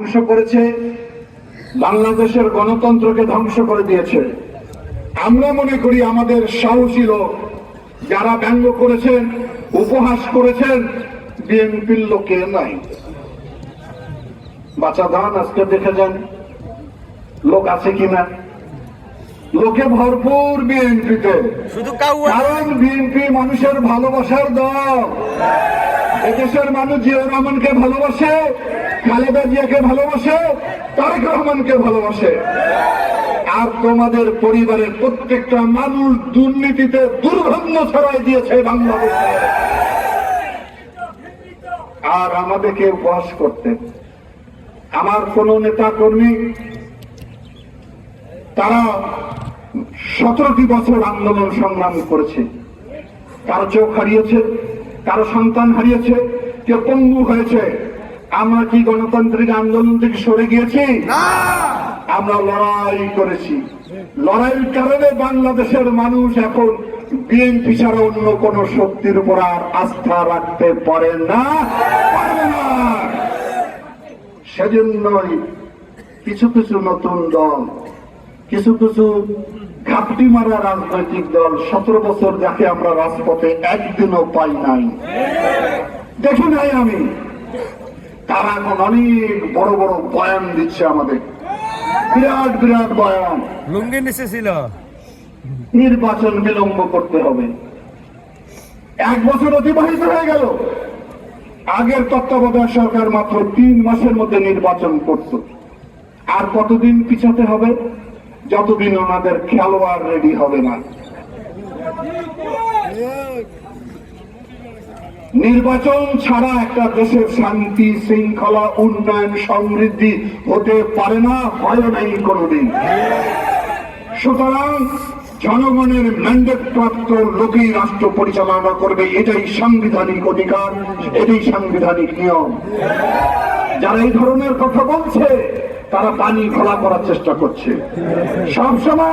ধ্বংস করেছে, বাংলাদেশের গণতন্ত্রকে ধ্বংস করে দিয়েছে। আমরা মনে করি আমাদের সাহসী লোক যারা ব্যঙ্গ করেছেন, উপহাস করেছেন, বিএনপির লোকে নাই। বাচ্চা ধান আজকে দেখে যান লোক আছে কিনা, লোকে ভরপুর বিএনপিতে। কারণ বিএনপি মানুষের ভালোবাসার দল। এদেশের মানুষ জিয়াউর রহমানকে ভালোবাসে, খালেদা জিয়াকে ভালোবাসে, তারেক রহমানকে ভালোবাসে। আর তোমাদের পরিবারের প্রত্যেকটা মানুষ দুর্নীতিতে দুর্গন্ধ ছড়াই দিয়েছে বাংলাদেশে। আর আমাদেরকে উপহাস করতে আমার কোন নেতা কর্মী, তারা 17টি বছর আন্দোলন সংগ্রাম করেছে, কারো চোখ হারিয়েছে, কারো সন্তান হারিয়েছে, কেউ পঙ্গু হয়েছে। আমরা কি গণতান্ত্রিক আন্দোলন থেকে সরে গিয়েছি? আমরা লড়াই করেছি। লড়াইয়ের কারণে বাংলাদেশের মানুষ এখন বিএনপি ছাড়া অন্য কোন শক্তির উপর আর আস্থা রাখতে পারে না, পারবে না। সেজন্যই কিছু কিছু নতুন দল, কিছু কিছু ঘাপটি মারা রাজনৈতিক দল 17 বছর যাকে আমরা রাজপথে একদিনও পাই নাই, দেখি নাই আমি, তারা এখন অনেক বড় বড় বয়ান দিচ্ছে আমাদের, বিরাট বিরাট বয়ান। লুঙ্গি নিচে ছিল নির্বাচন বিলম্ব করতে হবে। 1 বছর অতিবাহিত হয়ে গেল। আগের তত্ত্বাবধায়ক সরকার মাত্র 3 মাসের মধ্যে নির্বাচন করত। আর কতদিন পিছাতে হবে? যতদিন ওনাদের খেলোয়াড় রেডি হবে না। নির্বাচন ছাড়া একটা দেশের শান্তি শৃঙ্খলা উন্নয়ন সমৃদ্ধি হতে পারে না, হয় নাই কোনদিন। সুতরাং জনগণের ম্যান্ডেট প্রাপ্ত লোকেই রাষ্ট্র পরিচালনা করবে, এটাই সাংবিধানিক অধিকার, এটাই সাংবিধানিক নিয়ম। যারা এই ধরনের কথা বলছে তারা পানি ঘোলা করার চেষ্টা করছে। সবসময়